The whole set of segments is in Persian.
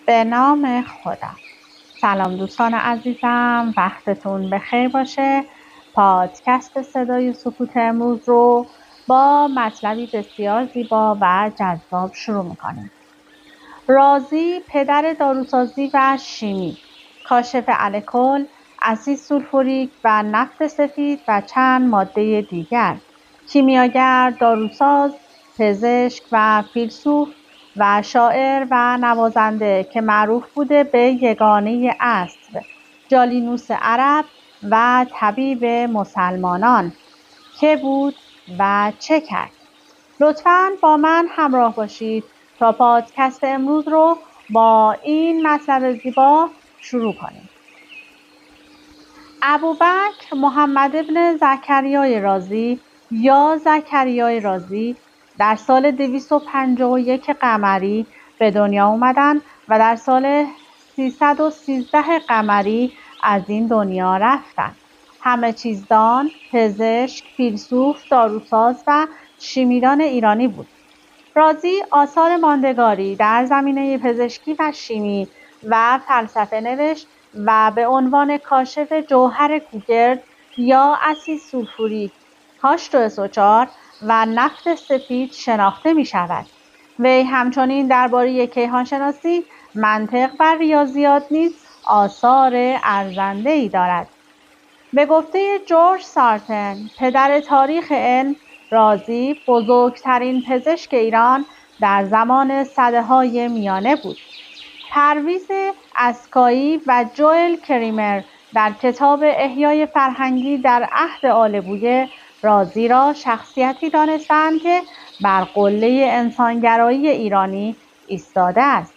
به نام خدا. سلام دوستان عزیزم، وقتتون بخیر باشه. پادکست صدای سکوت امروز رو با مطلبی بسیار زیبا و جذاب شروع میکنیم. رازی پدر داروسازی و شیمی، کاشف الکل، اسید سولفوریک و نفت سفید و چند ماده دیگر، کیمیاگر، داروساز، پزشک و فیلسوف و شاعر و نوازنده که معروف بوده به یگانه اسب، جالینوس عرب و طبیب مسلمانان. که بود و چه کرد؟ لطفاً با من همراه باشید تا پادکست امروز رو با این مطلب زیبا شروع کنیم. ابوبکر محمد ابن زکریای رازی یا زکریای رازی در سال 251 قمری به دنیا اومدن و در سال 313 قمری از این دنیا رفتن. همه چیزدان، پزشک، فیلسوف، داروساز و شیمیدان ایرانی بود. رازی آثار ماندگاری در زمینه پزشکی و شیمی و فلسفه نوشت و به عنوان کاشف جوهر کوگرد یا اسید سولفوریک H2SO4 و نفت سفید شناخته می شود. وی همچنین درباره کیهانشناسی، منطق و ریاضیات نیز آثار ارزنده‌ای دارد. به گفته جورج سارتن، پدر تاریخ علم، رازی بزرگترین پزشک ایران در زمان سده‌های میانه بود. پرویز اسکایی و جوئل کریمر در کتاب احیای فرهنگی در عهد آل بویه رازی را شخصیتی دانستند که بر قله انسانگرایی ایرانی ایستاده است.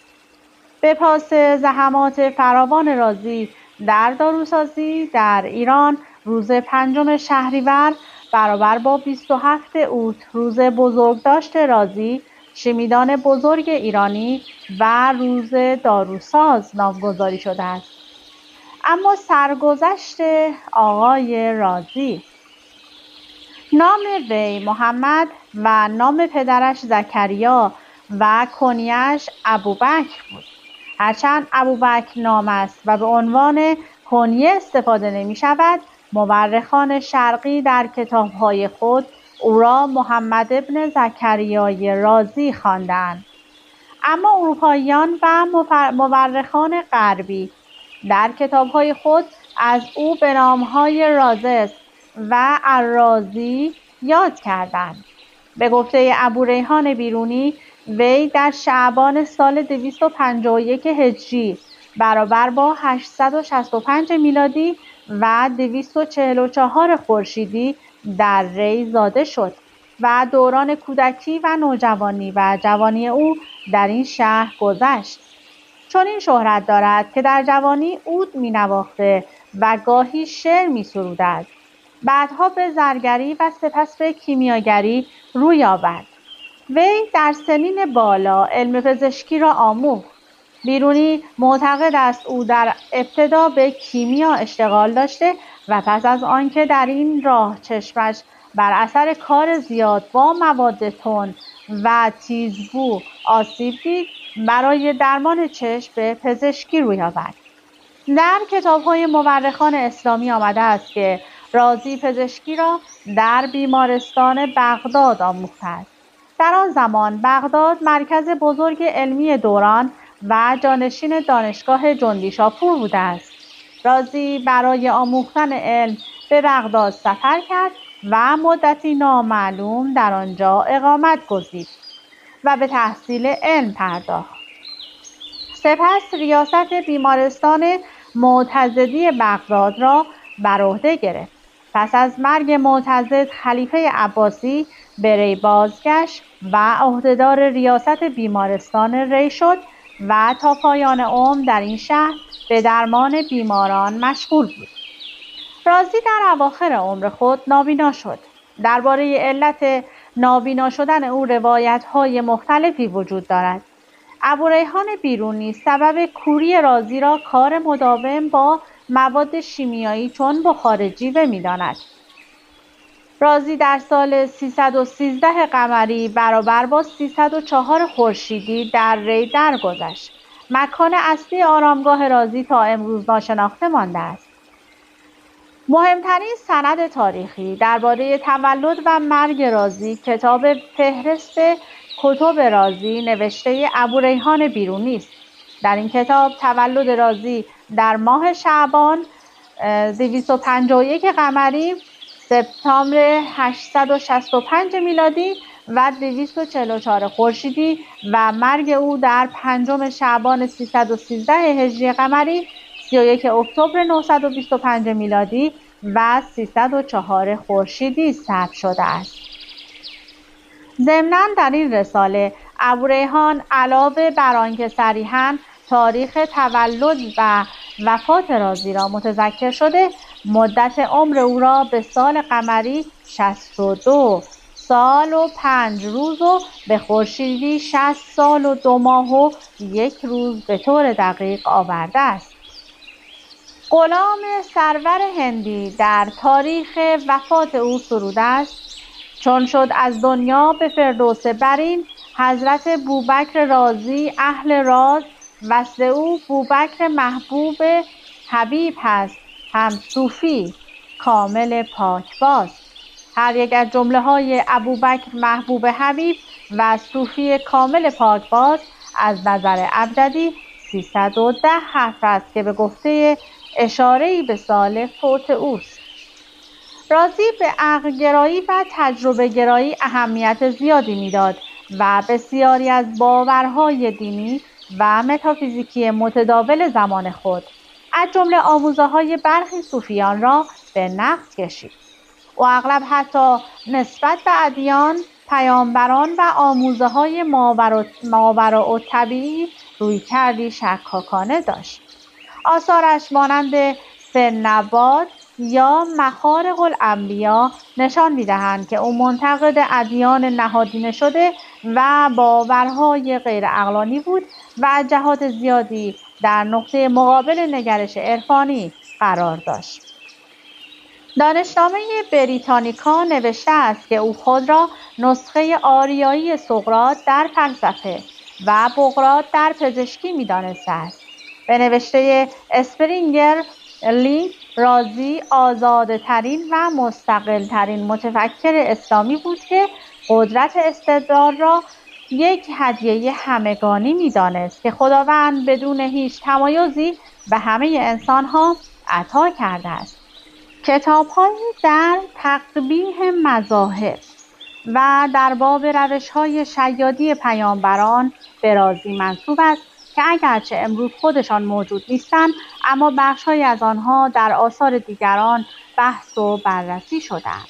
به پاس زحمات فراوان رازی در داروسازی در ایران، روز 5 شهریور برابر با 27 اوت روز بزرگداشت رازی، شیمیدان بزرگ ایرانی و روز داروساز نامگذاری شده است. اما سرگذشت آقای رازی: نام وی محمد و نام پدرش زکریا و کنیه‌اش ابوبکر بود. هرچند ابوبکر نام است و به عنوان کنیه استفاده نمی شود، مورخان شرقی در کتاب‌های خود او را محمد ابن زکریای رازی خواندند. اما اروپاییان و مورخان غربی در کتاب‌های خود از او به نام‌های رازس و الرازی یاد کردند. به گفته ابوریحان بیرونی، وی در شعبان سال 251 هجری برابر با 865 میلادی و 244 خورشیدی در ری زاده شد و دوران کودکی و نوجوانی و جوانی او در این شهر گذشت. چون این شهرت دارد که در جوانی عود می‌نواخته و گاهی شعر می‌سروده است. بعدها به زرگری و سپس به کیمیاگری روی آورد. وی در سنین بالا علم پزشکی را آموخت. بیرونی معتقد است او در ابتدا به کیمیا اشتغال داشته و پس از آنکه در این راه چشمش بر اثر کار زیاد با مواد تند و تیزبو آسیب دید، برای درمان چشم به پزشکی روی آورد. در کتاب‌های مورخان اسلامی آمده است که رازی پزشکی را در بیمارستان بغداد آموخته است. در آن زمان بغداد مرکز بزرگ علمی دوران و جانشین دانشگاه جندیشاپور بوده است. رازی برای آموختن علم به بغداد سفر کرد و مدتی نامعلوم در آنجا اقامت گزید و به تحصیل علم پرداخت. سپس ریاست بیمارستان معتضدی بغداد را بر عهده گرفت. پس از مرگ معتضد خلیفه عباسی به ری بازگشت و عهدهدار ریاست بیمارستان ری شد و تا پایان عمر در این شهر به درمان بیماران مشغول بود. رازی در اواخر عمر خود نابینا شد. درباره علت نابینا شدن او روایت‌های مختلفی وجود دارد. ابوریحان بیرونی سبب کوری رازی را کار مداوم با مواد شیمیایی چون بخار جیوه می‌داند. رازی در سال 313 قمری برابر با 304 خورشیدی در ری درگذشت مکان اصلی آرامگاه رازی تا امروز ناشناخته مانده است. مهمترین سند تاریخی درباره تولد و مرگ رازی کتاب فهرست کتب رازی نوشته ابوریحان بیرونی است. در این کتاب تولد رازی در ماه شعبان 251 قمری، سپتامبر 865 میلادی و 244 خورشیدی و مرگ او در 5 شعبان 313 هجری قمری، 31 اکتبر 925 میلادی و 304 خورشیدی ثبت شده است. ضمناً در این رساله ابوریحان علاوه بر آنکه صریحاً تاریخ تولد و وفات رازی را متذکر شده، مدت عمر او را به سال قمری 62 سال و 5 روز و به خورشیدی 60 سال و 2 ماه و 1 روز به طور دقیق آورده است. غلام سرور هندی در تاریخ وفات او سروده است: چون شد از دنیا به فردوس برین، حضرت بوبکر رازی اهل راز، وصل او بوبکر محبوب حبیب هست، هم صوفی کامل پاکباز. هر یک از جمله های ابوبکر محبوب حبیب و صوفی کامل پاکباز از نظر ابجدی 310 حرف است که به گفته اشاره‌ای به سال فوت اوست. رازی به عقل‌گرایی و تجربه‌گرایی اهمیت زیادی میداد و بسیاری از باورهای دینی و متافیزیکی متداول زمان خود، از جمله آموزه‌های برخی صوفیان را به نقد کشید. و اغلب حتی نسبت به ادیان، پیامبران و آموزه‌های ماوراءالطبیعی رویکردی شکاکانه داشت. آثارش مانند سنباد یا مخارق الانبیا نشان می‌دهند که او منتقد ادیان نهادینه شده و باورهای غیر عقلانی بود و جهات زیادی در نقطه مقابل نگرش عرفانی قرار داشت. دانشنامه بریتانیکا نوشته است که او خود را نسخه آریایی سقراط در فلسفه و بقراط در پزشکی می‌دانسته است. به نوشته اسپرینگر لی، رازی آزاده‌ترین و مستقل‌ترین متفکر اسلامی بود که قدرت استدلال را یک هدیه همگانی می‌دانست که خداوند بدون هیچ تمایزی به همه انسان‌ها عطا کرده است. کتاب‌هایی در تقبیح مذاهب و در باب روش‌های شیادی پیامبران به رازی منسوب است که اگرچه امروز خودشان موجود نیستند، اما بخش‌هایی از آنها در آثار دیگران بحث و بررسی شده‌اند.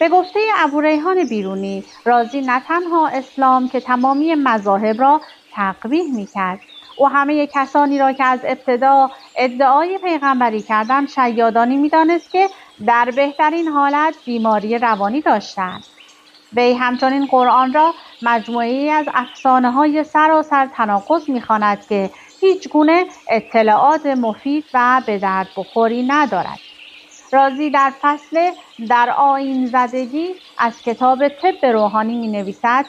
به گفته ابوریحان بیرونی، رازی نه تنها اسلام که تمامی مذاهب را تقبیح می‌کرد، او همه کسانی را که از ابتدا ادعای پیغمبری کردند شیادانی می‌دانست که در بهترین حالت بیماری روانی داشتند. وی همچنین قرآن را مجموعه‌ای از افسانه‌های سراسر تناقض می‌خواند که هیچگونه اطلاعات مفید و به درد بخوری ندارد. رازی در فصل در آیین زدگی از کتاب طب روحانی می‌نویسد: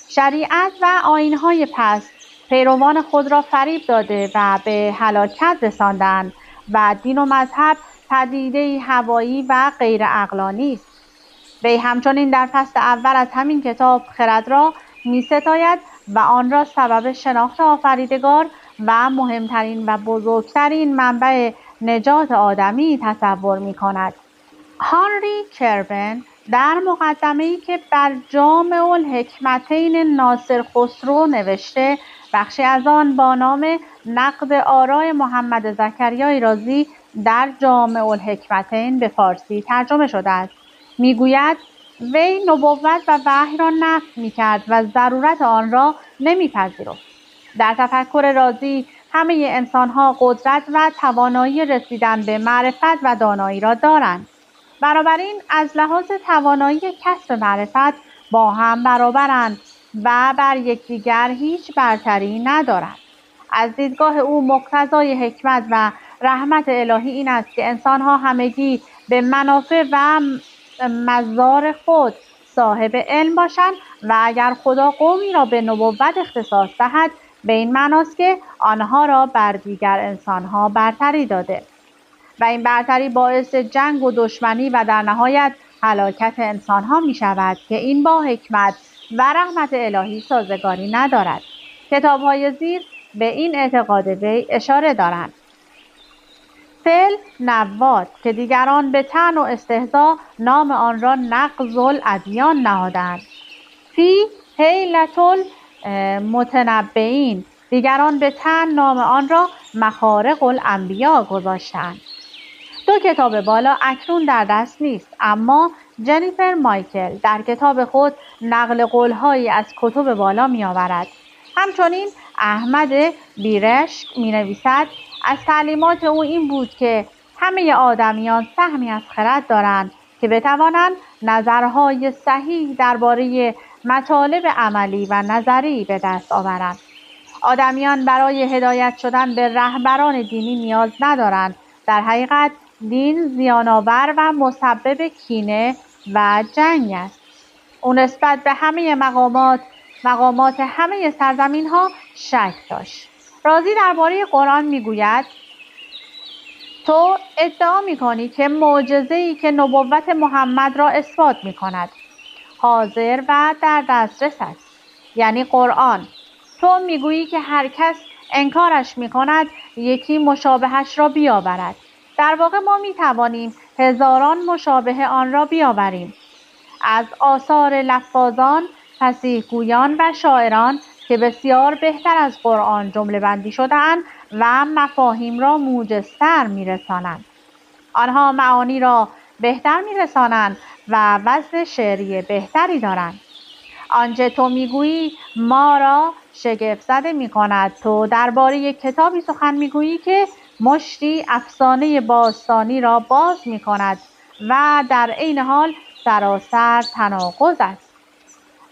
شریعت و آیین‌های پست پیروان خود را فریب داده و به هلاکت رساندند و دین و مذهب پدیده‌ای هوایی و غیر عقلانی است. وی همچنین در فصل اول از همین کتاب خرد را می‌ستاید و آن را سبب شناخت آفریدگار و مهمترین و بزرگترین منبع نجات آدمی تصور می‌کند. هانری کربن در مقدمه‌ای که بر جامع الحکمتین ناصر خسرو نوشته، بخشی از آن با نام نقد آراء محمد زکریای رازی در جامع الحکمتین به فارسی ترجمه شده است، میگوید وی نبوت و وحی را نفی می‌کرد و ضرورت آن را نمی‌پذیرفت. در تفکر رازی همه انسان‌ها قدرت و توانایی رسیدن به معرفت و دانایی را دارند. بنابراین از لحاظ توانایی کسب معرفت با هم برابرند و بر یکدیگر هیچ برتری ندارند. از دیدگاه او مقتضای حکمت و رحمت الهی این است که انسان‌ها همگی به منافع و مضار خود صاحب علم باشند و اگر خدا قومی را به نبوت اختصاص دهد، به این معناست که آنها را بر دیگر انسانها برتری داده و این برتری باعث جنگ و دشمنی و در نهایت هلاکت انسانها می شود که این با حکمت و رحمت الهی سازگاری ندارد. کتاب‌های زیر به این اعتقاد وی اشاره دارند. فعل نواد که دیگران به طعن و استهزا نام آن را نقض الادیان نهادند. فی حیلة المتنبئین دیگران به طعن نام آن را مخارق الانبیا گذاشتند. دو کتاب بالا اکنون در دست نیست، اما جنیفر مایکل در کتاب خود نقل قول‌هایی از کتب بالا می‌آورد. همچنین احمد بیرشک می‌نویسد از تعلیمات او این بود که همه آدمیان سهمی از خرد دارند که بتوانند نظرهای صحیح درباره مطالب عملی و نظری به دست آورند. آدمیان برای هدایت شدن به رهبران دینی نیاز ندارند. در حقیقت دین زیان‌آور و مسبب کینه و جنگ است. او نسبت به همه مقامات همه سرزمین‌ها شک داشت. رازی درباره قرآن می‌گوید تو ادعا می‌کنی که معجزه‌ای که نبوت محمد را اثبات می‌کند حاضر و در دسترس است، یعنی قرآن. تو می‌گویی که هر کس انکارش می‌کند یکی مشابهش را بیاورد. در واقع ما می‌توانیم هزاران مشابه آن را بیاوریم از آثار لفاظان، فصیح‌گویان و شاعران که بسیار بهتر از قرآن جمله بندی شده‌اند و مفاهیم را موجزتر می‌رسانند. آنها معانی را بهتر می‌رسانند و وزن شعری بهتری دارند. آنچه تو می‌گویی ما را شگفت زده می‌کند. تو درباره کتابی سخن می‌گویی که مشتی افسانه باستانی را باز می‌کند و در عین حال سراسر تناقض است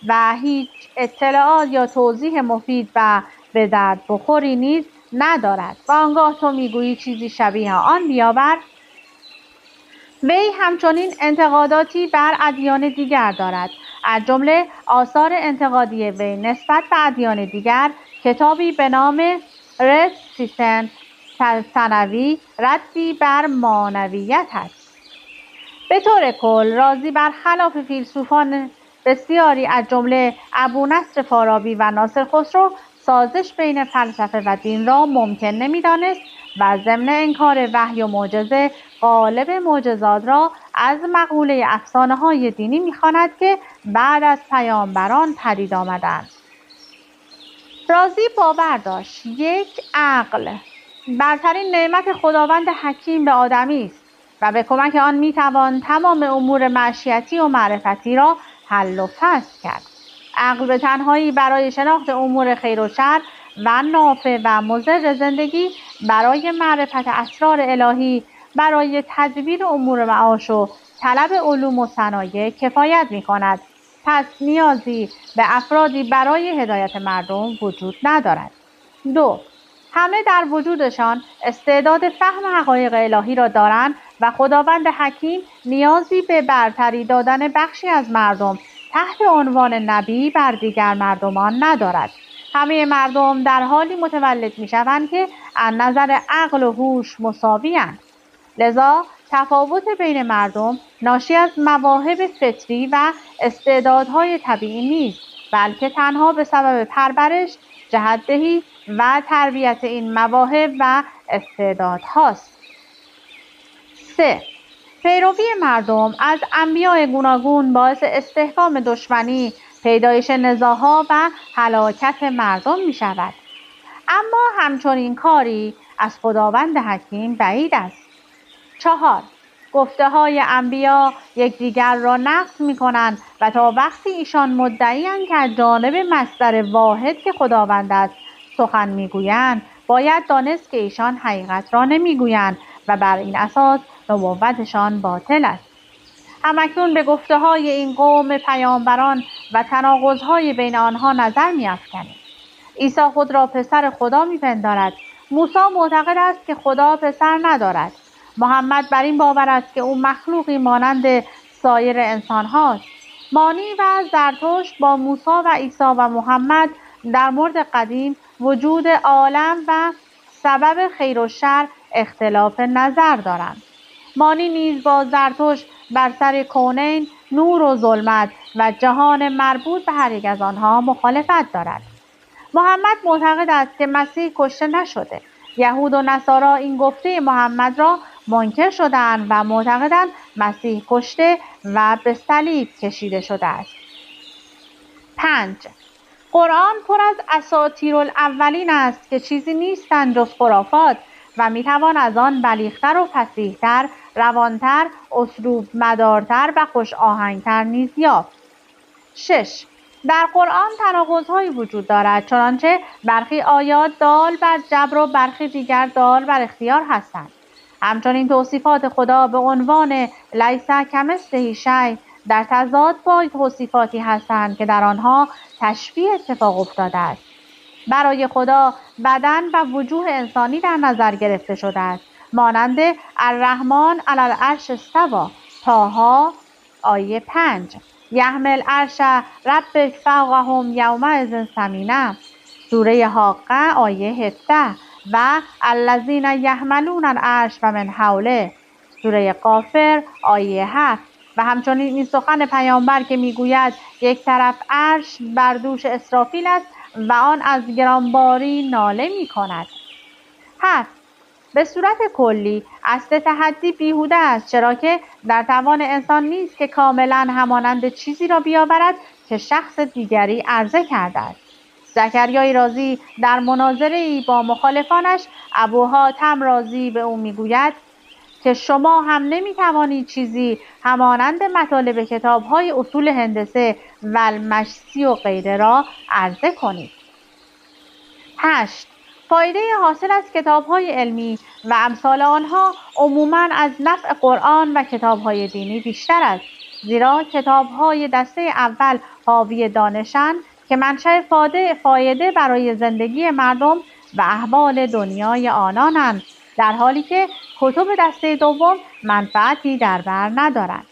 و هیچ اطلاعات یا توضیح مفید و به درد بخوری نیز ندارد و آنگاه تو می‌گویی چیزی شبیه آن بیاور. وی همچنین انتقاداتی بر ادیان دیگر دارد. از جمله آثار انتقادی وی نسبت به ادیان دیگر کتابی به نام رد سیستم ثانوی ردی بر مانویت است. به طور کل رازی برخلاف فیلسوفان بسیاری از جمله ابونصر فارابی و ناصر خسرو سازش بین فلسفه و دین را ممکن نمی‌دانست و ضمن انکار وحی و معجزه غالب معجزات را از مقوله افسانه‌های دینی می‌خواند که بعد از پیامبران پدید آمدند. رازی باور داشت یک عقل برترین نعمت خداوند حکیم به آدمی است و به کمک آن می‌توان تمام امور معیشتی و معرفتی را حل و فصل کرد. عقل به تنهایی برای شناخت امور خیر و شر و نافع و مضر زندگی، برای معرفت اسرار الهی، برای تدبیر امور معاش و طلب علوم و صنایع کفایت می‌کند. پس نیازی به افرادی برای هدایت مردم وجود ندارد. 2. همه در وجودشان استعداد فهم حقایق الهی را دارند و خداوند حکیم نیازی به برتری دادن بخشی از مردم تحت عنوان نبی بر دیگر مردمان ندارد. همه مردم در حالی متولد می‌شوند که از نظر عقل و هوش مساوی‌اند. لذا تفاوت بین مردم ناشی از مواهب فطری و استعدادهای طبیعی نیست، بلکه تنها به سبب پرورش، جهت‌دهی و تربیت این مواهب و استعدادهاست. 3. پیروی مردم از انبیاء گوناگون باعث استحکام دشمنی، پیدایش نزاع‌ها و هلاکت مردم می شود. اما همچنین کاری از خداوند حکیم بعید است. 4. گفته‌های انبیا یکدیگر را نقض می‌کنند و تا وقتی ایشان مدعی‌اند که از جانب مصدر واحد که خداوند است سخن می‌گویند، باید دانست که ایشان حقیقت را نمی‌گویند و بر این اساس نبوتشان باطل است. همکنون به گفته‌های این قوم پیامبران و تناقض‌های بین آنها نظر می‌افکنیم. عیسی خود را پسر خدا می‌پندارد. موسی معتقد است که خدا پسر ندارد. محمد بر این باور است که او مخلوقی مانند سایر انسان هاست. مانی و زرتشت با موسی و عیسی و محمد در مورد قدیم وجود عالم و سبب خیر و شر اختلاف نظر دارند. مانی نیز با زرتشت بر سر کونین، نور و ظلمت و جهان مربوط به هر یک از آنها مخالفت دارد. محمد معتقد است که مسیح کشته نشده. یهود و نصارا این گفته محمد را منکر شدند و معتقدند مسیح کشته و به صلیب کشیده شده است. 5. قرآن پر از اساطیرالاولین است که چیزی نیستند جز خرافات و میتوان از آن بلیغ‌تر و فصیح‌تر، روانتر، اسلوب مدارتر و خوش آهنگتر نیز یافت. 6. در قرآن تناقض‌هایی وجود دارد، چنانچه برخی آیات دال بر جبر و برخی دیگر دال بر اختیار هستند. همچنین توصیفات خدا به عنوان لیس کمثله شیء در تضاد با توصیفاتی هستند که در آنها تشبیه اتفاق افتاده است. برای خدا بدن و وجوه انسانی در نظر گرفته شده است، مانند الرحمن علی العرش استوی، طه آیه 5، یحمل عرش ربک فوقهم یومئذ ثمینه، سوره حاقه آیه 17 و الذین یحملون العرش و من حوله، سوره غافر آیه 7 و همچنین این سخن پیامبر که میگوید یک طرف عرش بر دوش اسرافیل است و آن از گرانباری ناله می کند. 7. به صورت کلی اصل تحدی بیهوده است، چرا که در توان انسان نیست که کاملا همانند چیزی را بیاورد که شخص دیگری عرضه کرده است. زکریای رازی در مناظره‌ای با مخالفانش ابو حاتم رازی به او میگوید که شما هم نمیتوانید چیزی همانند مطالب کتاب‌های اصول هندسه و المشسی و غیره را عرضه کنید. 8. فایده حاصل از کتاب‌های علمی و امثال آنها عموماً از نفع قرآن و کتاب‌های دینی بیشتر است، زیرا کتاب‌های دسته اول حاوی دانشند که منشأ فایده برای زندگی مردم و احوال دنیای آنانند، در حالی که کتب دسته دوم منفعتی در بر ندارند.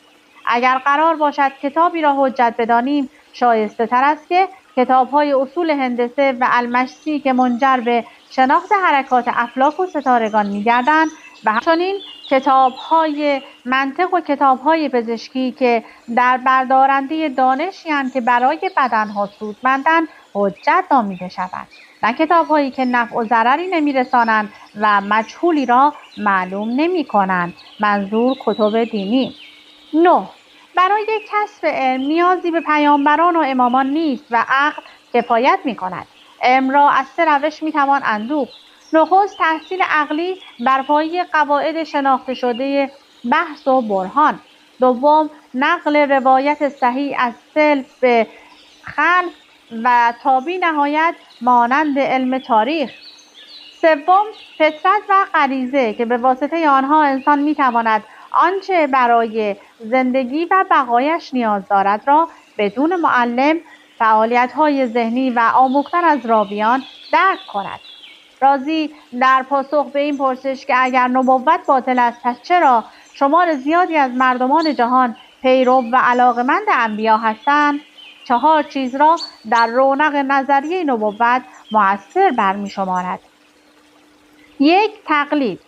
اگر قرار باشد کتابی را حجت بدانیم، شایسته تر است که کتاب‌های اصول هندسه و المشسی که منجر به شناخت حرکات افلاک و ستارگان می‌گردند و همچنین کتاب‌های منطق و کتاب‌های پزشکی که در بردارنده دانشی اند که برای بدنها سودمندند حجت نامیده شوند، نه کتاب‌هایی که نفع و ضرری نمی‌رسانند و مجهولی را معلوم نمی‌کنند، منظور کتب دینی. 9. برای کسب علم نیازی به پیامبران و امامان نیست و عقل کفایت می‌کند. علم را از 3 روش می‌توان اندوخت. نخست تحصیل عقلی بر پایه قواعد شناخته شده بحث و برهان. دوم نقل روایت صحیح از سلف به خلف و تا بی نهایت مانند علم تاریخ. سوم فطرت و غریزه که به واسطه آنها انسان می‌تواند آنچه برای زندگی و بقایش نیاز دارد را بدون معلم، فعالیت‌های ذهنی و آموختن از راویان درک کند. رازی در پاسخ به این پرسش که اگر نبوت باطل است پس چرا شمار زیادی از مردمان جهان پیرو و علاقه‌مند انبیا هستند، 4 چیز را در رونق نظریه نبوت مؤثر برمی‌شمارد. 1. تقلید.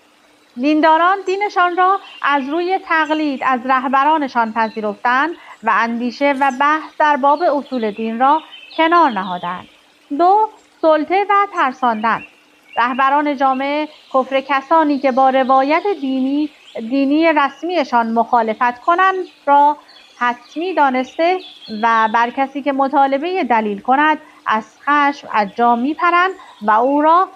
دینداران دینشان را از روی تقلید از رهبرانشان پذیرفتند و اندیشه و بحث در باب اصول دین را کنار نهادند. 2. سلطه و ترساندن. رهبران جامعه کفر کسانی که با روایت دینی رسمیشان مخالفت کنند را حتمی دانسته و بر کسی که مطالبه دلیل کند از خشم از جا میپرند و او را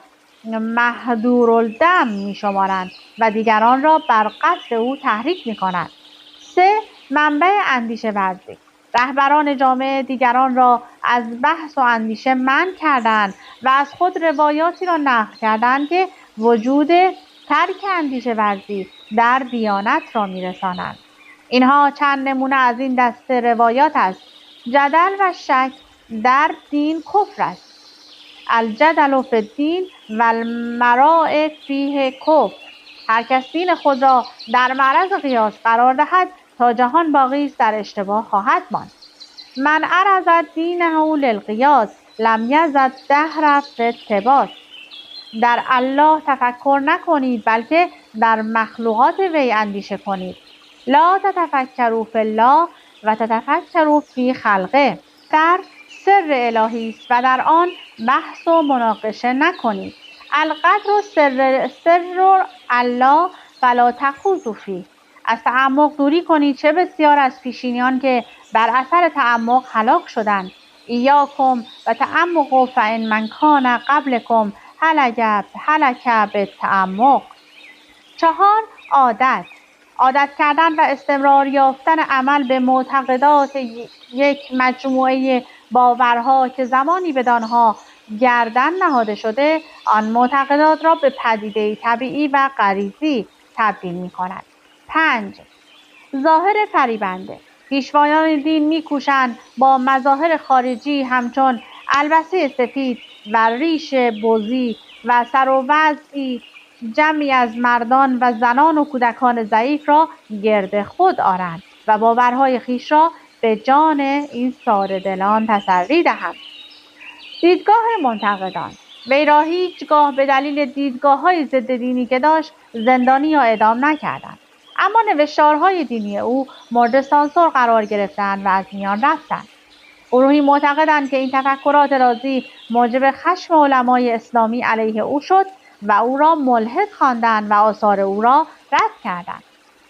مهدورالدم میشمارند و دیگران را بر قتل او تحریک میکنند. 3. منبع اندیشه ورزی. رهبران جامعه دیگران را از بحث و اندیشه منع کردند و از خود روایاتی را نقل کردند که وجود ترک اندیشه ورزی در دیانت را میرسانند. اینها چند نمونه از این دسته روایات است. جدل و شک در دین کفر است. الجدل فی الدین و المراء فیه کفر. هر کس دین خود را در معرض قیاس قرار دهد تا جهان باقی است در اشتباه خواهد ماند. من عرض دینه للقیاس لم یزد دهر فی التباس. در الله تفکر نکنید بلکه در مخلوقات وی اندیشه کنید. لا تتفکروا فی الله و تتفکروا فی خلقه. در سر الهی است و در آن بحث و مناقشه نکنید. القدر سر الله فلا تخوضوا فیه. از تعمق دوری کنید، چه بسیار از پیشینیان که بر اثر تعمق هلاک شدند. ایاکم و تعمق فان من کان قبلکم هلک بالتعمق. 4. عادت کردن و استمرار یافتن عمل به معتقدات یک مجموعه باورها که زمانی بدانها گردن نهاده شده، آن معتقدات را به پدیده طبیعی و غریزی تبدیل می کند. 5. ظاهر فریبنده. پیشوایان دین می‌کوشند با مظاهر خارجی همچون البسه سفید و ریش بزی و سر و وضعی جمعی از مردان و زنان و کودکان ضعیف را گرد خود آرند و باورهای خویش را به جان این ساده دلان تسری دهند. دیدگاه منتقدان. وی را هیچگاه به دلیل دیدگاه‌های ضد دینی که داشت زندانی یا اعدام نکردند، اما نوشتارهای دینی او مورد سانسور قرار گرفتند و از میان رفتند. گروهی معتقدند که این تفکرات رازی موجب خشم علمای اسلامی علیه او شد و او را ملحد خواندند و آثار او را رد کردند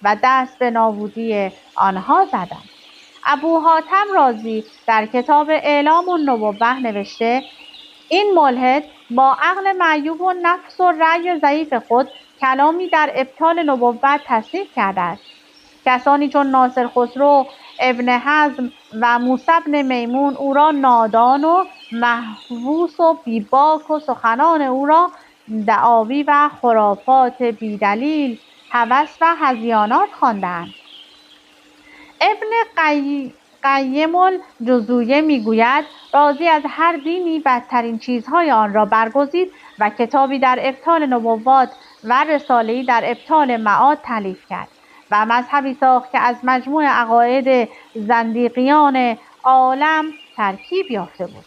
و دست به نابودی آنها زدند. ابو حاتم رازی در کتاب اعلام النبوة نوشته: این ملحد با عقل معیوب و نفس و رأی ضعیف خود کلامی در ابطال نبوت تصنیف کرده است. کسانی چون ناصر خسرو، ابن حزم و موسی بن میمون او را نادان و مهووس و بیباک و سخنان او را دعاوی و خرافات بیدلیل، هوس و هذیانات خواندند. ابن قیم الجوزیه میگوید رازی از هر دینی بدترین چیزهای آن را برگزید و کتابی در ابطال نبوات و رساله‌ای در ابطال معاد تالیف کرد و مذهبی ساخت که از مجموع عقاید زندیقیان عالم ترکیب یافته بود.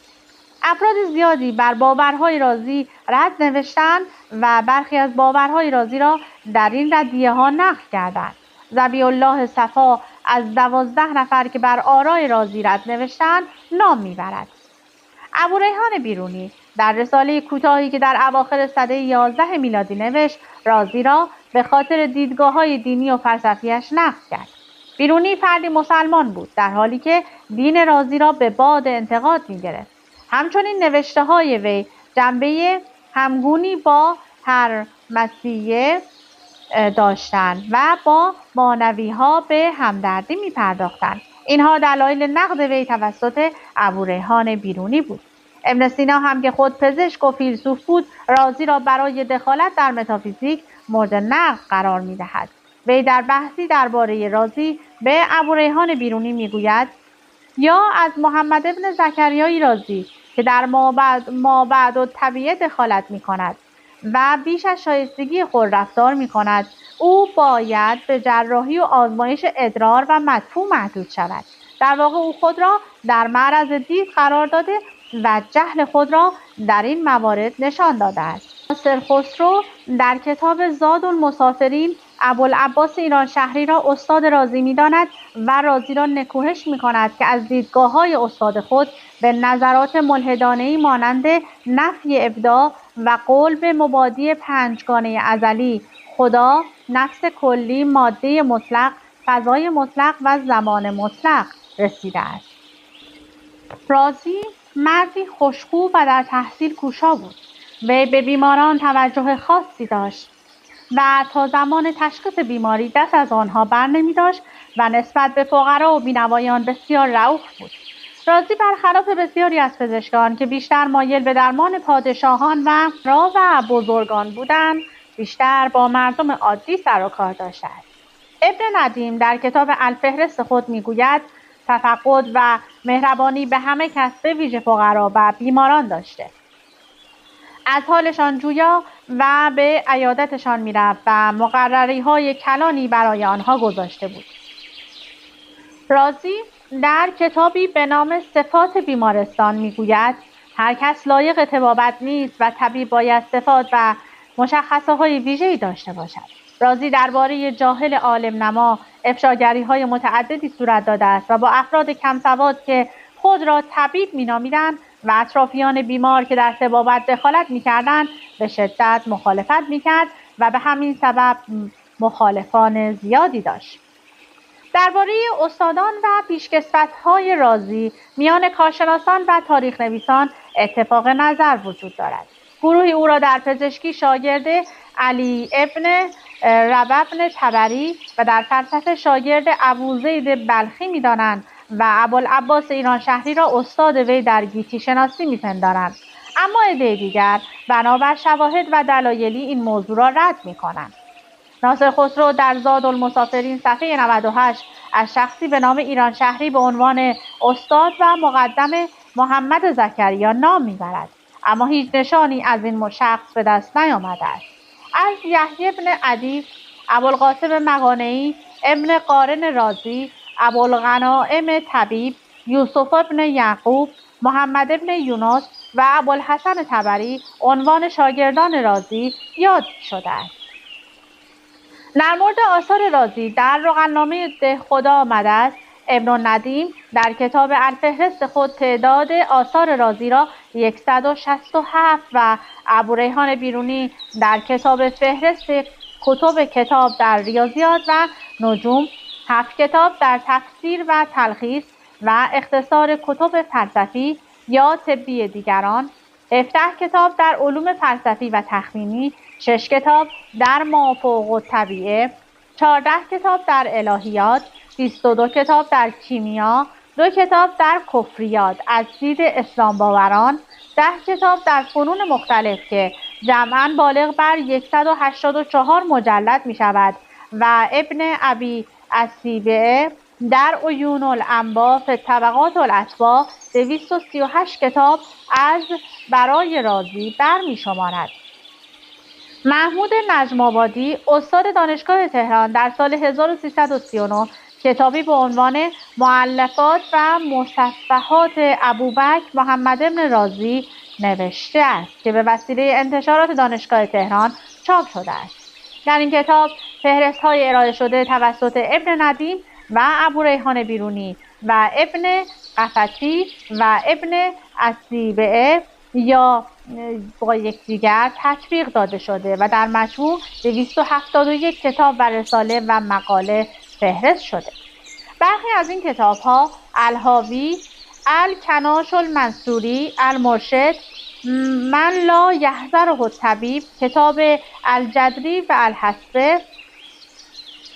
افراد زیادی بر باورهای رازی رد نوشتند و برخی از باورهای رازی را در این ردیه‌ها نقد کردند. ذبیح الله صفا از 12 نفر که بر آراء رازی رد نوشتند نام میبرد. ابوریحان بیرونی در رساله کوتاهی که در اواخر سده 11 میلادی نوشت، رازی را به خاطر دیدگاه‌های دینی و فلسفیش نقد کرد. بیرونی فردی مسلمان بود در حالی که دین رازی را به باد انتقاد می‌گرفت. همچنین نوشته‌های وی جنبه همگونی با هرمسیه داشتند و با مانوی‌ها به همدردی می‌پرداختند. اینها دلایل نقد وی توسط ابوریحان بیرونی بود. ابن سینا هم که خود پزشک و فیلسوف بود، رازی را برای دخالت در متافیزیک مورد نقد قرار می‌دهد. وی در بحثی درباره رازی به ابوریحان بیرونی می‌گوید: یا از محمد بن زکریای رازی که در مابعد الطبیعه دخالت می‌کند و بیش از شایستگی خود رفتار می‌کند، او باید به جراحی و آزمایش ادرار و مدفوع محدود شود. در واقع او خود را در معرض دید قرار داده و جهل خود را در این موارد نشان داده است. ناصر خسرو در کتاب زاد المسافرین ابوالعباس ایران شهری را استاد رازی می‌داند و رازی را نکوهش می‌کند که از دیدگاه‌های استاد خود به نظرات ملحدانه‌ای مانند نفی ابداع و قول به مبادی پنجگانه ازلی، خدا، نفس کلی، ماده مطلق، فضای مطلق و زمان مطلق رسیده است. رازی مردی خوشخو و در تحصیل کوشا بود. وی به بیماران توجه خاصی داشت و تا زمان تشخیص بیماری دست از آنها بر نمی داشت و نسبت به فقرا و بینوایان بسیار رئوف بود. رازی برخلاف بسیاری از پزشکان که بیشتر مایل به درمان پادشاهان و بزرگان بودند، بیشتر با مردم عادی سر و کار داشته است. ابن ندیم در کتاب الفهرست خود میگوید تفقد و مهربانی به همه کس به ویژه فقرا و بیماران داشته. از حالشان جویا و به عیادتشان میرفت و مقرری‌های کلانی برای آنها گذاشته بود. رازی در کتابی به نام صفات بیمارستان میگوید هر کس لایق طبابت نیست و طبیب باید صفات و مشخصه‌های ویژه‌ای داشته باشد. رازی درباره جاهل عالم نما افشاگری‌های متعددی صورت داده است و با افراد کم سواد که خود را طبیب می‌نامیدند و اطرافیان بیمار که در طبابت دخالت می‌کردند به شدت مخالفت می‌کرد و به همین سبب مخالفان زیادی داشت. درباره استادان و پیشکسوت‌های رازی میان کارشناسان و تاریخ‌نویسان اتفاق نظر وجود دارد. گروهی او را در پزشکی شاگرد علی ابن ربیع طبری و در فلسفه شاگرد ابوزید بلخی می‌دانند و ابوالعباس ایرانشهری را استاد وی در گیتی شناسی می‌پندارند. اما عده دیگر بنابر شواهد و دلایلی این موضوع را رد می‌کنند. ناصر خسرو در زادالمسافرین صفحه 98 از شخصی به نام ایرانشهری به عنوان استاد و مقدم محمد زکریا نام میبرد، اما هیچ نشانی از این شخص به دست نیامده است. از یحیی بن عدی، ابوالقاسم مقانعی، ابن قارن رازی، ابوالغنائم طبیب، یوسف بن یعقوب، محمد بن یونس و ابوالحسن طبری عنوان شاگردان رازی یاد شده است. در مورد آثار رازی در رقعه‌نامه دهخدا آمده است: ابن ندیم در کتاب الفهرست خود تعداد آثار رازی را 167 و ابوریحان بیرونی در کتاب فهرست کتاب در ریاضیات و نجوم، 7 کتاب در تفسیر و تلخیص و اختصار کتب فلسفی یا طبی دیگران، 17 کتاب در علوم فلسفی و تخمینی، 6 کتاب در مافوق الطبیعه، 14 کتاب در الهیات، 22 کتاب در کیمیا، 2 کتاب در کفریات از دید اسلام باوران، 10 کتاب در فنون مختلف که جمعاً بالغ بر 184 مجلد می شود و ابن ابی السیبه در عیون الانبا فی طبقات الاتباع 238 کتاب از برای رازی برمی شمارد. محمود نجم آبادی استاد دانشگاه تهران در سال 1339 کتابی به عنوان مؤلفات و مصفحات ابوبکر محمد بن رازی نوشته است که به وسیله انتشارات دانشگاه تهران چاپ شده است. در این کتاب فهرست‌های ارائه شده توسط ابن ندیم و ابوریحان بیرونی و ابن قفطی و ابن السیبه یا با یکدیگر تطبیق داده شده و در مجموع 271 کتاب و رساله و مقاله فهرست شده. برخی از این کتاب‌ها: الحاوی، الکناش المنصوری، المرشد، من لا یحضره الطبیب، کتاب الجدری و الحصه،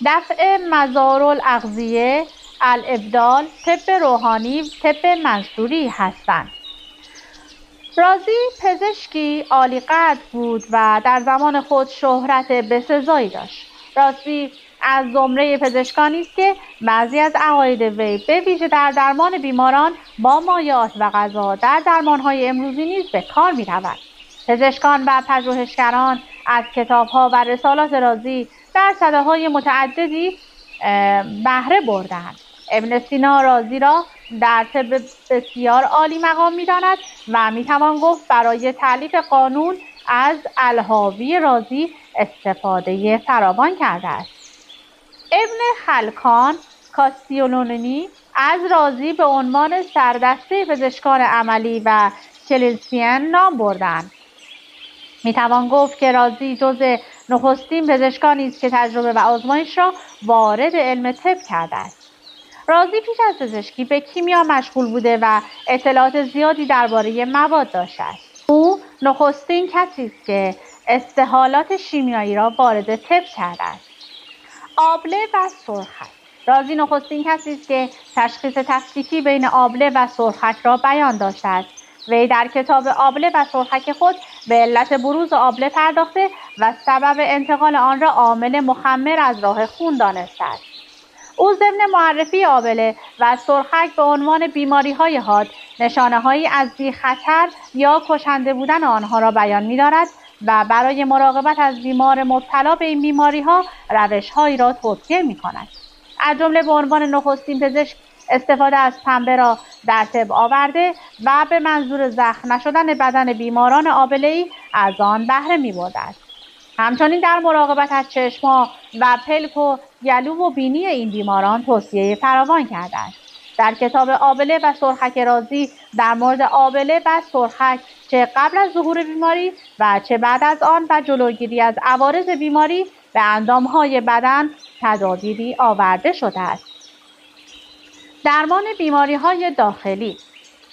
دفع مضار الاغذیه، الابدال، طب روحانی، طب منصوری هستند. رازی پزشکی عالی‌قدر بود و در زمان خود شهرت بسزایی داشت. رازی از زمره پزشکانی است که بعضی از عقاید وی به ویژه در درمان بیماران با مایعات و غذا در درمان‌های امروزی نیز به کار می‌رود. پزشکان و پژوهشگران از کتاب‌ها و رسالات رازی در سده‌های متعددی بهره بردند. ابن سینا رازی را در طب بسیار عالی مقام می‌داند و می‌توان گفت برای تألیف قانون از الحاوی رازی استفاده فراوان کرده است. ابن خلکان کاستیلونی از رازی به عنوان سردسته پزشکان عملی و کلینیسین نام بردند. می‌توان گفت که رازی جزء نخستین پزشکانی است که تجربه و آزمایش را وارد علم طب کرده است. رازی پیش از پزشکی به کیمیا مشغول بوده و اطلاعات زیادی درباره مواد داشته است. او نخستین کسی است که استحالات شیمیایی را وارد طب کرده است. آبله و سرخک. رازی نخستین کسی است که تشخیص تفکیکی بین آبله و سرخک را بیان داشته است. وی در کتاب آبله و سرخک خود به علت بروز آبله پرداخته و سبب انتقال آن را عامل مخمر از راه خون دانسته است. او ضمن معرفی آبله و سرخک به عنوان بیماری‌های حاد نشانه‌هایی از بی‌خطر یا کشنده بودن آنها را بیان می‌دارد و برای مراقبت از بیمار مبتلا به این بیماری‌ها روش‌هایی را توصیه می‌کند. از جمله به عنوان نخستین پزشک استفاده از پنبه را در طب آورده و به منظور زخم نشدن بدن بیماران آبله‌ای از آن بهره می‌برده است. همچنین در مراقبت از چشم‌ها و پلک و گلو و بینی این بیماران توصیه فراوان کرده است. در کتاب آبله و سرخک رازی در مورد آبله و سرخک چه قبل از ظهور بیماری و چه بعد از آن و جلوگیری از عوارض بیماری به اندام‌های بدن تدابیری آورده شده است. درمان بیماری‌های داخلی.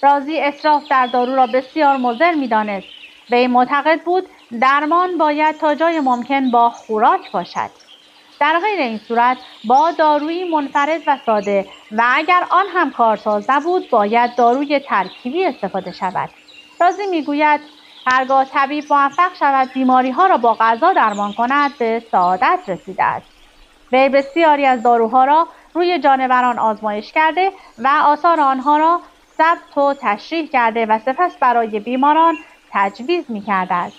رازی اسراف در دارو را بسیار مضر می‌دانست. وی معتقد بود درمان باید تا جای ممکن با خوراک باشد. در غیر این صورت با دارویی منفرد و ساده و اگر آن هم کارساز نبود باید داروی ترکیبی استفاده شود. رازی میگوید هرگاه طبیب موفق شود بیماری‌ها را با غذا درمان کند به سعادت رسیده است. وی بسیاری از داروها را روی جانوران آزمایش کرده و آثار آنها را ثبت و تشریح کرده و سپس برای بیماران تجویز می‌کرده است.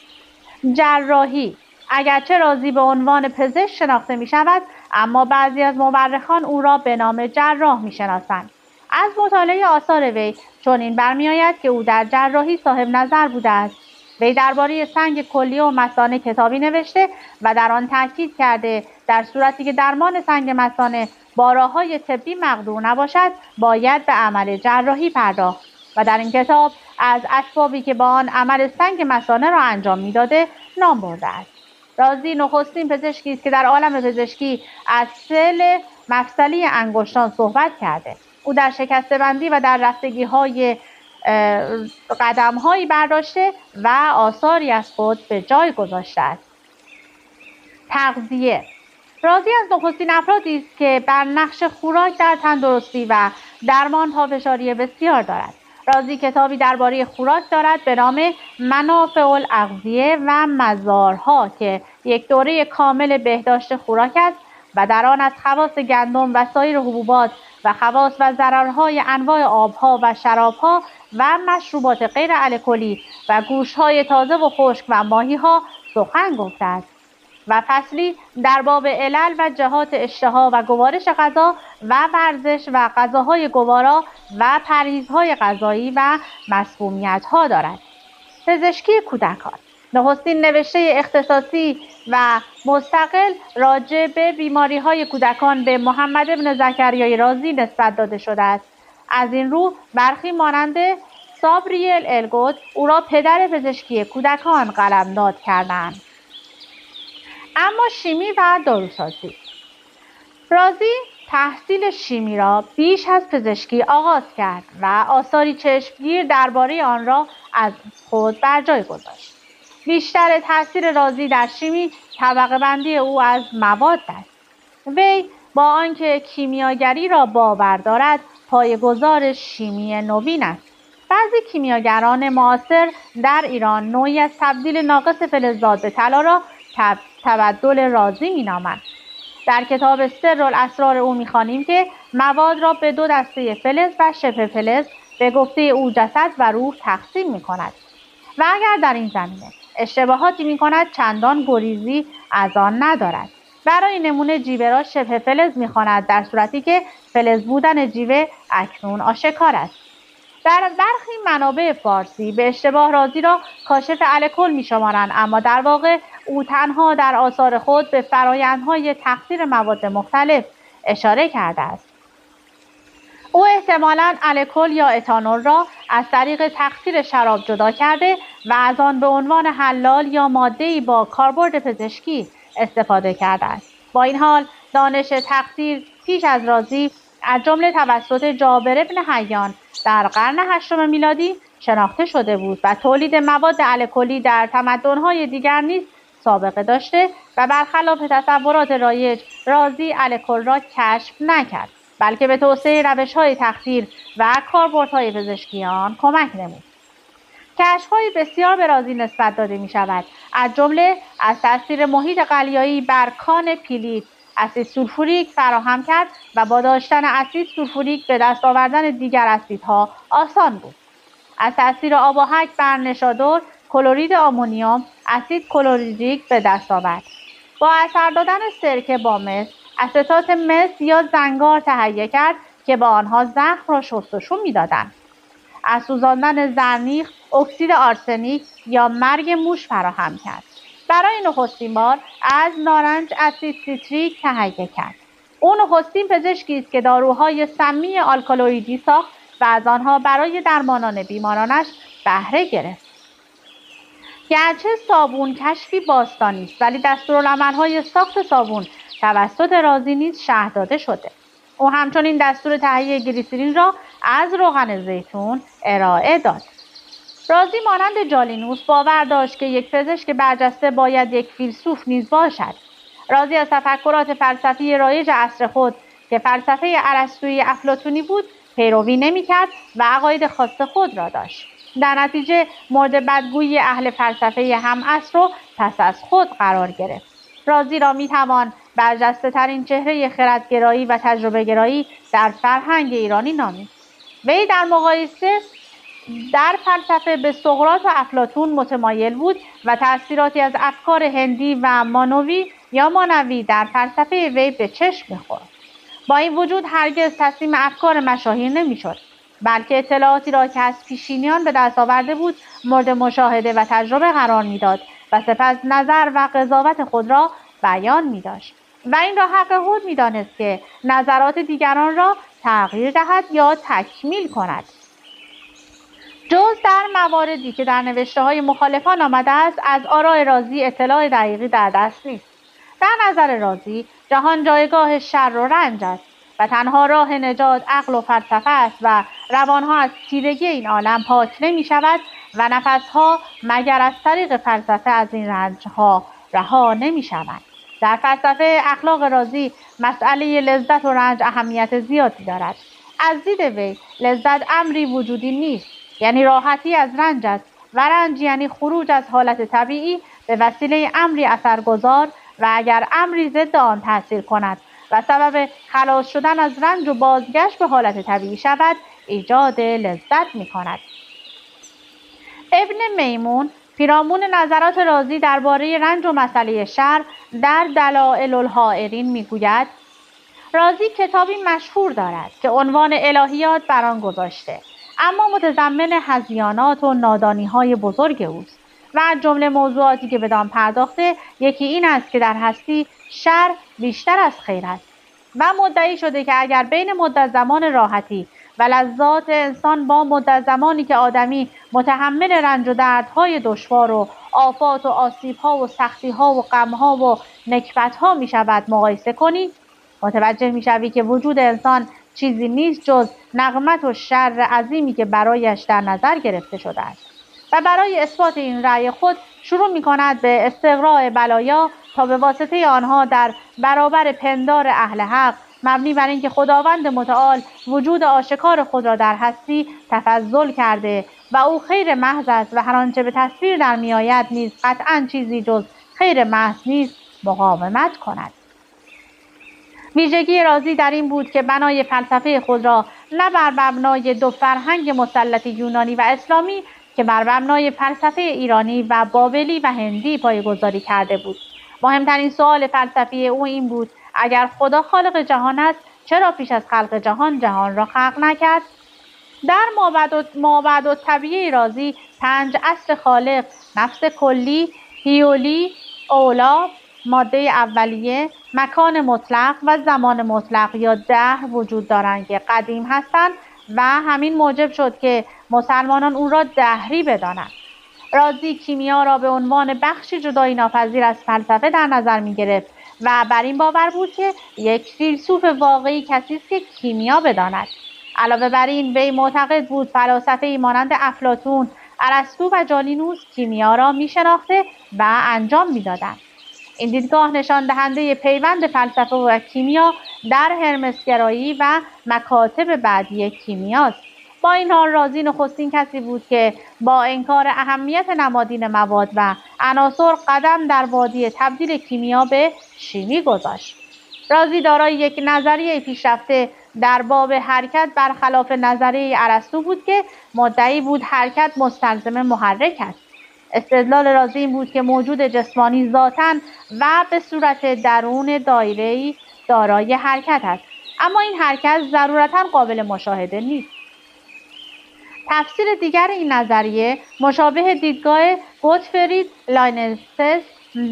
جراحی. اگرچه رازی به عنوان پزشک شناخته می شود اما بعضی از مورخان او را به نام جراح می شناسند. از مطالعه آثار وی چنین برمی آید که او در جراحی صاحب نظر بوده است. وی درباره سنگ کلیه و مثانه کتابی نوشته و در آن تاکید کرده در صورتی که درمان سنگ مثانه با راه‌های طبی مقدور نباشد باید به عمل جراحی پرداخت و در این کتاب از اسبابی که با آن عمل سنگ مثانه را انجام می‌داده نام برده است. رازی نخستین پزشکی است که در عالم پزشکی از سل مفصلی انگشتان صحبت کرده. او در شکسته بندی و در رفتگی‌های قدم‌هایی برداشته و آثاری از خود به جای گذاشته است. تغذیه. رازی از نخستین افرادی است که بر نقش خوراک در تندرستی و درمان پافشاری بسیار دارد. رازی کتابی درباره خوراک دارد به نام منافع الاغذیه و مزارها که یک دوره کامل بهداشت خوراک است و در آن از خواص گندم و سایر حبوبات و خواص و ضررهای انواع آبها و شرابها و مشروبات غیر الکلی و گوشت‌های تازه و خشک و ماهی‌ها سخن گفته است و فصلی در باب علل و جهات اشتها و گوارش غذا و ورزش و غذاهای گوارا و پرهیزهای غذایی و مسمومیت‌ها دارد. پزشکی کودکان. نخستین نوشته اختصاصی و مستقل راجع به بیماری‌های کودکان به محمد بن زکریای رازی نسبت داده شده است. از این رو برخی مانند سابریل الگوت او را پدر پزشکی کودکان قلمداد کردند. اما شیمی و داروسازی. رازی تحصیل شیمی را بیش از پزشکی آغاز کرد و آثاری چشمگیر درباره آن را از خود بر جای گذاشت. بیشتر تاثیر رازی در شیمی طبقه بندی او از مواد است. وی با آنکه کیمیاگری را باور دارد پایه‌گذار شیمی نوین است. بعضی کیمیاگران معاصر در ایران نوعی از تبدیل ناقص فلزات به طلا را تبدل رازی می‌نامند. در کتاب سرالاسرار او می‌خوانیم که مواد را به دو دسته فلز و شبه فلز به گفته او جسد و روح تقسیم می‌کند و اگر در این زمینه اشتباهاتی می‌کند چندان گریزی از آن ندارد. برای نمونه جیوه را شبه فلز می‌خواند در صورتی که فلز بودن جیوه اکنون آشکار است. در برخی منابع فارسی به اشتباه رازی را کاشف الکل می‌شمارند اما در واقع او تنها در آثار خود به فرآیندهای تخدیر مواد مختلف اشاره کرده است. او احتمالاً الکل یا اتانول را از طریق تخدیر شراب جدا کرده و از آن به عنوان حلال یا ماده‌ای با کاربرد پزشکی استفاده کرده است. با این حال دانش تخدیر پیش از رازی از جمله توسط جابر بن حیان در قرن هشتم میلادی شناخته شده بود و تولید مواد الکلی در تمدن‌های دیگر نیز سابقه داشته و برخلاف تصورات رایج رازی الکل را کشف نکرد بلکه به توسعه روش‌های تخدیر و کاربردهای پزشکی آن کمک نمود. کشف‌های بسیار به رازی نسبت داده می‌شود، از جمله از تاثیر محیط قلیایی بر کان پیلیت اسید سولفوریک فراهم کرد و با داشتن اسید سولفوریک به دست آوردن دیگر اسیدها آسان بود. از تاثیر آباهک بر نشادر کلورید آمونیوم اسید کلوریدریک به دست آورد. با اثر دادن سرکه با مس، اسیتات مس یا زنگار تهیه کرد که با آنها زخم را شستشو می‌دادند. از سوزاندن زرنیخ، اکسید آرسنیک یا مرگ موش فراهم کرد. برای نخستین بار از نارنج اسید سیتریک تهیه کرد. او نخستین پزشکی است که داروهای سمی آلکالوئیدی ساخت و از آنها برای درمان بیمارانش بهره گرفت. گرچه صابون کشفی باستانی است، ولی دستورالعمل‌های ساخت صابون توسط رازی نیز شرح داده شده. او همچنین دستور تهیه گلیسرین را از روغن زیتون ارائه داد. رازی مانند جالینوس باور داشت که یک پزشک برجسته باید یک فیلسوف نیز باشد. رازی از تفکرات فلسفی رایج عصر خود که فلسفه ارسطویی افلاطونی بود پیروی نمی‌کرد و عقاید خاص خود را داشت. در نتیجه مورد بدگویی اهل فلسفه همعصر و پس از خود قرار گرفت. رازی را می‌توان برجسته‌ترین چهره خردگرایی و تجربه‌گرایی در فرهنگ ایرانی نامید. وی در مقایسه در فلسفه به سقراط و افلاطون متمایل بود و تأثیراتی از افکار هندی و مانوی در فلسفه وی به چشم می‌خورد. با این وجود هرگز تسلیم افکار مشاهیر نمی‌شد، بلکه اطلاعاتی را که از پیشینیان به دست آورده بود مورد مشاهده و تجربه قرار می‌داد و سپس نظر و قضاوت خود را بیان می‌داشت و این را حق خود می‌دانست که نظرات دیگران را تغییر دهد یا تکمیل کند. جز در مواردی که در نوشته‌های مخالفان آمده است، از آراء رازی اطلاع دقیقی در دست نیست. در نظر رازی جهان جایگاه شر و رنج است و تنها راه نجات عقل و فلسفه است و روانها از تیرگی این عالم پاک نمی‌شود و نفسها مگر از طریق فلسفه از این رنجها رها نمی‌شوند. در فلسفه اخلاق رازی مسئله لذت و رنج اهمیت زیادی دارد. از دید وی لذت امری وجودی نیست، یعنی راحتی از رنج است و رنج یعنی خروج از حالت طبیعی به وسیله امری اثرگذار و اگر امری ضد آن تأثیر کند و سبب خلاص شدن از رنج و بازگشت به حالت طبیعی شود ایجاد لذت می کند. ابن میمون پیرامون نظرات رازی درباره رنج و مسئله شر در دلائل الحائرین میگوید رازی کتابی مشهور دارد که عنوان الهیات بر آن گذاشته، اما متضمن هذیانات و نادانی‌های بزرگ اوست و از جمله موضوعاتی که بدان پرداخته یکی این است که در هستی شر بیشتر از خیر است و مدعی شده که اگر بین مدت زمان راحتی و لذات انسان با مدت زمانی که آدمی متحمل رنج و دردهای دشوار و آفات و آسیب‌ها و سختی‌ها و غم‌ها و نکبت‌ها می‌شود مقایسه کنی، متوجه می‌شوی که وجود انسان چیزی نیست جز نقمت و شر عظیمی که برایش در نظر گرفته شده است و برای اثبات این رأی خود شروع می‌کند به استقراء بلایا تا به واسطه آنها در برابر پندار اهل حق مبنی بر اینکه خداوند متعال وجود آشکار خود را در هستی تفضل کرده و او خیر محض است و هر آنچه به تصویر در میآید نیز قطعاً چیزی جز خیر محض نیست مقاومت کند. ویژگی رازی در این بود که بنای فلسفه خود را نه بر مبنای دو فرهنگ مسلط یونانی و اسلامی که بر مبنای فلسفه ایرانی و بابلی و هندی پایه‌گذاری کرده بود. مهمترین سؤال فلسفی او این بود اگر خدا خالق جهان است چرا پیش از خلق جهان را خلق نکرد؟ در مابعدالطبیعه رازی 5 اصل خالق، نفس کلی، هیولی، اولا، ماده اولیه، مکان مطلق و زمان مطلق یا دهر وجود دارند که قدیم هستند و همین موجب شد که مسلمانان او را دهری بدانند. رازی کیمیا را به عنوان بخشی جدایی ناپذیر از فلسفه در نظر می گرفت و بر این باور بود که یک فیلسوف واقعی کسی است که کیمیا بداند. علاوه بر این وی معتقد بود فلاسفه‌ای مانند افلاطون، ارسطو و جالینوس کیمیا را می شناخته و انجام می دادند. این دیدگاه نشان دهنده پیوند فلسفه و کیمیا در هرمسگرایی و مکاتب بعدی کیمیاست. با این حال رازی نخستین کسی بود که با انکار اهمیت نمادین مواد و عناصر قدم در وادی تبدیل کیمیا به شیمی گذاشت. رازی دارای یک نظریه پیشرفته در باب حرکت برخلاف نظریه ارسطو بود که مدعی بود حرکت مستلزم محرک است. استدلال رازی این بود که موجود جسمانی ذاتاً و به صورت درون دایره‌ای دارای حرکت است اما این حرکت ضرورتاً قابل مشاهده نیست. تفسیر دیگر این نظریه مشابه دیدگاه گوتفرید لاینسس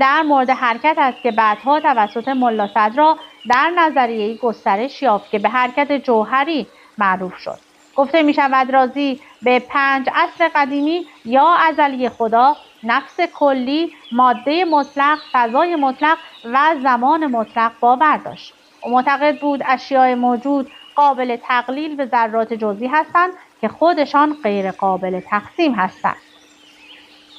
در مورد حرکت است که بعدها توسط ملا صدرا در نظریه گسترش یافت که به حرکت جوهری معروف شد. گفته می شود رازی به 5 اصل قدیمی یا ازلی خدا، نفس کلی، ماده مطلق، فضای مطلق و زمان مطلق باور داشت. او معتقد بود اشیاء موجود قابل تقلیل به ذرات جزئی هستند که خودشان غیر قابل تقسیم هستند.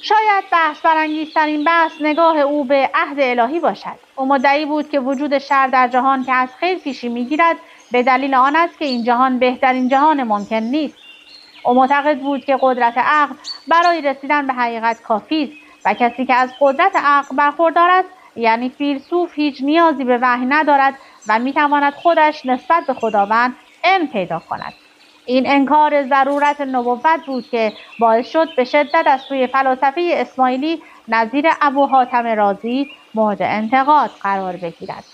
شاید بحث برانگیزترین بحث نگاه او به عهد الهی باشد. او مدعی بود که وجود شر در جهان که از خیر پیشی میگیرد به دلیل آن است که این جهان بهترین جهان ممکن نیست. او معتقد بود که قدرت عقل برای رسیدن به حقیقت کافی است و کسی که از قدرت عقل برخوردار است، یعنی فیلسوف، هیچ نیازی به وحی ندارد و میتواند خودش نسبت به خداوند علم پیدا کند. این انکار ضرورت نبوت بود که باعث شد به شدت از سوی فلاسفه اسماعیلی نظیر ابو حاتم رازی مورد انتقاد قرار بگیرد.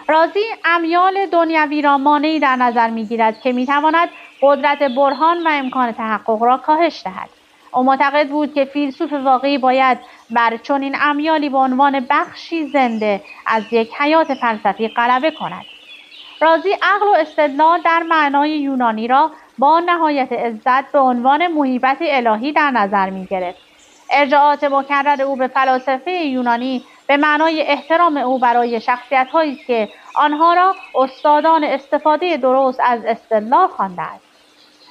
رازی امیال دنیوی را مانعی در نظر می‌گیرد که می‌تواند قدرت برهان و امکان تحقق را کاهش دهد. او معتقد بود که فیلسوف واقعی باید بر چنین امیالی به عنوان بخشی زنده از یک حیات فلسفی غلبه کند. رازی عقل و استدلال در معنای یونانی را با نهایت عزت به عنوان موهبت الهی در نظر می‌گرفت. ارجاعات مکرر او به فلاسفه یونانی به معنای احترام او برای شخصیت‌هایی است که آنها را استادان استفاده درست از استدلال خوانده است.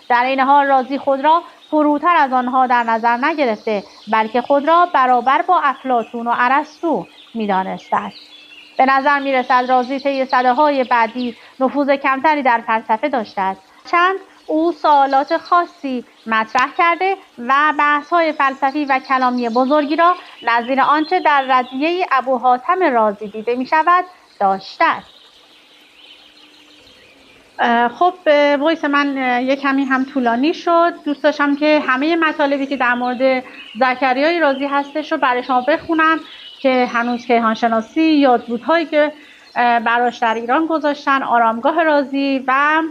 در این حال رازی خود را فروتر از آنها در نظر نگرفته، بلکه خود را برابر با افلاطون و ارسطو می‌دانسته است. به نظر می‌رسد رازی طی سده‌های بعدی نفوذ کمتری در فلسفه داشته است. چند او سوالات خاصی مطرح کرده و بحث‌های فلسفی و کلامی بزرگی را نظیر آنچه در ردیه ابو حاتم رازی دیده می‌شود داشته است. خب وایس من یک کمی هم طولانی شد. دوست داشتم که همه مطالبی که در مورد زکریای رازی هستش رو برای شما بخونم که هنوز کیهانشناسی، یادبودهایی که براش در ایران گذاشتن، آرامگاه رازی و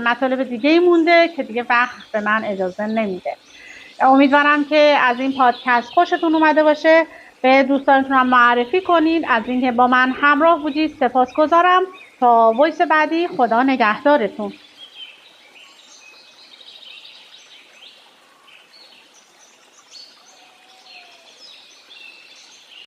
مطالب دیگه مونده که دیگه وقت به من اجازه نمیده. امیدوارم که از این پادکست خوشتون اومده باشه. به دوستانتون هم معرفی کنید. از اینکه با من همراه بودید سپاسگزارم. تا وایس بعدی، خدا نگهدارتون.